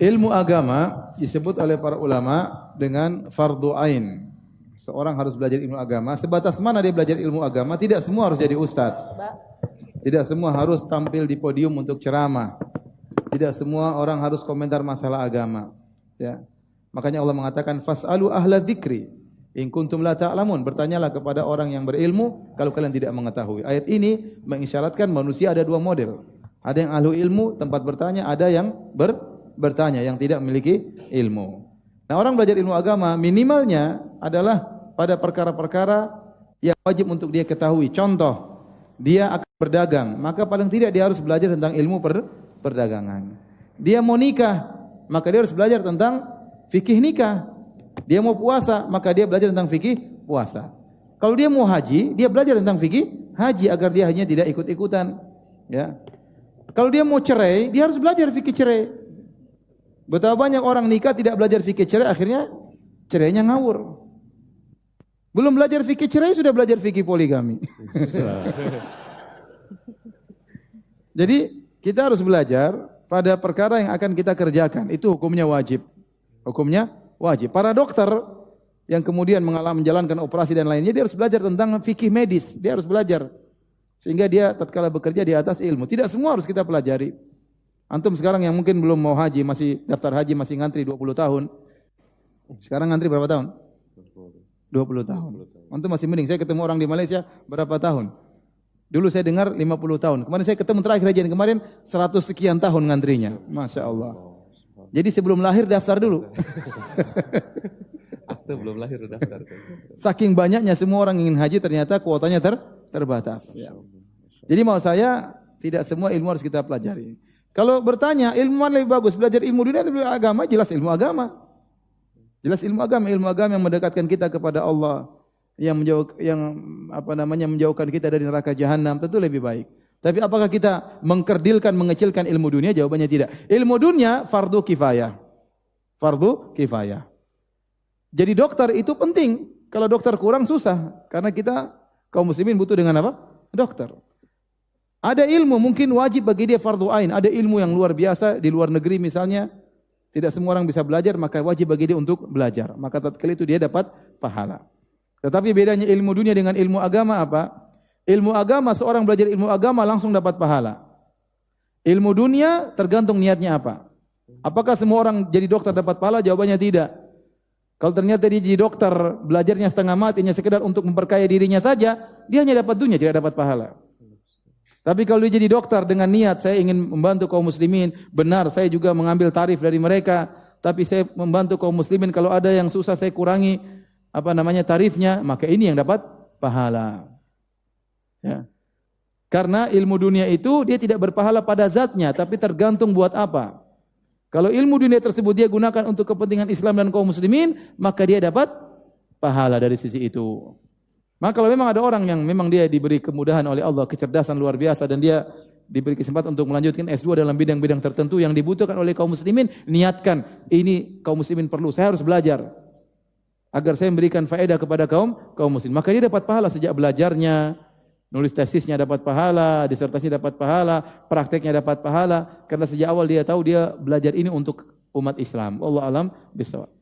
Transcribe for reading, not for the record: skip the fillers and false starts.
Ilmu agama disebut oleh para ulama dengan fardu ain. Seorang harus belajar ilmu agama. Sebatas mana dia belajar ilmu agama? Tidak semua harus jadi ustadz. Tidak semua harus tampil di podium untuk ceramah. Tidak semua orang harus komentar masalah agama. Ya. Makanya Allah mengatakan fas'alu ahla dzikri in kuntum la ta'lamun. Bertanyalah kepada orang yang berilmu kalau kalian tidak mengetahui. Ayat ini mengisyaratkan manusia ada dua model. Ada yang ahli ilmu tempat bertanya, ada yang bertanya yang tidak memiliki ilmu. Nah, orang belajar ilmu agama minimalnya adalah pada perkara-perkara yang wajib untuk dia ketahui. Contoh, dia akan berdagang, maka paling tidak dia harus belajar tentang ilmu perdagangan. Dia mau nikah, maka dia harus belajar tentang fikih nikah. Dia mau puasa, maka dia belajar tentang fikih puasa. Kalau dia mau haji, dia belajar tentang fikih haji agar dia hanya tidak ikut-ikutan. Ya. Kalau dia mau cerai, dia harus belajar fikih cerai. Betapa banyak orang nikah tidak belajar fikih cerai, akhirnya cerainya ngawur. Belum belajar fikih cerai sudah belajar fikih poligami. Jadi kita harus belajar pada perkara yang akan kita kerjakan. Itu hukumnya wajib. Hukumnya wajib. Para dokter yang kemudian menjalankan operasi dan lainnya, dia harus belajar tentang fikih medis. Dia harus belajar. Sehingga dia tatkala bekerja di atas ilmu. Tidak semua harus kita pelajari. Antum sekarang yang mungkin belum mau haji, masih daftar haji, masih ngantri 20 tahun. Sekarang ngantri berapa tahun? 20 tahun. Antum masih mending. Saya ketemu orang di Malaysia berapa tahun? Dulu saya dengar 50 tahun. Kemarin saya ketemu terakhir haji kemarin 100 sekian tahun ngantrinya. Masya Allah. Jadi sebelum lahir daftar dulu. Akte belum lahir daftar. Saking banyaknya semua orang ingin haji ternyata kuotanya terbatas. Ya. Jadi mau saya tidak semua ilmu harus kita pelajari. Kalau bertanya ilmu mana lebih bagus, belajar ilmu dunia atau agama? Jelas ilmu agama. Jelas ilmu agama yang mendekatkan kita kepada Allah, yang menjauhkan kita dari neraka jahanam, tentu lebih baik. Tapi apakah kita mengkerdilkan, mengecilkan ilmu dunia? Jawabannya tidak. Ilmu dunia fardu kifayah. Fardu kifayah. Jadi dokter itu penting. Kalau dokter kurang susah, karena kita kaum muslimin butuh dengan apa? Dokter. Ada ilmu mungkin wajib bagi dia fardu ain. Ada ilmu yang luar biasa di luar negeri misalnya, tidak semua orang bisa belajar, maka wajib bagi dia untuk belajar. Maka tatkala itu dia dapat pahala. Tetapi bedanya ilmu dunia dengan ilmu agama apa? Ilmu agama, seorang belajar ilmu agama langsung dapat pahala. Ilmu dunia tergantung niatnya apa. Apakah semua orang jadi dokter dapat pahala? Jawabannya tidak. Kalau ternyata dia jadi dokter, belajarnya setengah mati, hanya sekedar untuk memperkaya dirinya saja, dia hanya dapat dunia, tidak dapat pahala. Tapi kalau dia jadi dokter dengan niat saya ingin membantu kaum muslimin, benar saya juga mengambil tarif dari mereka, tapi saya membantu kaum muslimin kalau ada yang susah saya kurangi tarifnya, maka ini yang dapat pahala. Ya. Karena ilmu dunia itu dia tidak berpahala pada zatnya, tapi tergantung buat apa. Kalau ilmu dunia tersebut dia gunakan untuk kepentingan Islam dan kaum muslimin, maka dia dapat pahala dari sisi itu. Maka kalau memang ada orang yang memang dia diberi kemudahan oleh Allah, kecerdasan luar biasa dan dia diberi kesempatan untuk melanjutkan S2 dalam bidang-bidang tertentu yang dibutuhkan oleh kaum muslimin, niatkan ini kaum muslimin perlu, saya harus belajar agar saya memberikan faedah kepada kaum muslimin. Maka dia dapat pahala sejak belajarnya, nulis tesisnya dapat pahala, disertasinya dapat pahala, prakteknya dapat pahala karena sejak awal dia tahu dia belajar ini untuk umat Islam. Wallahu a'lam bishawab.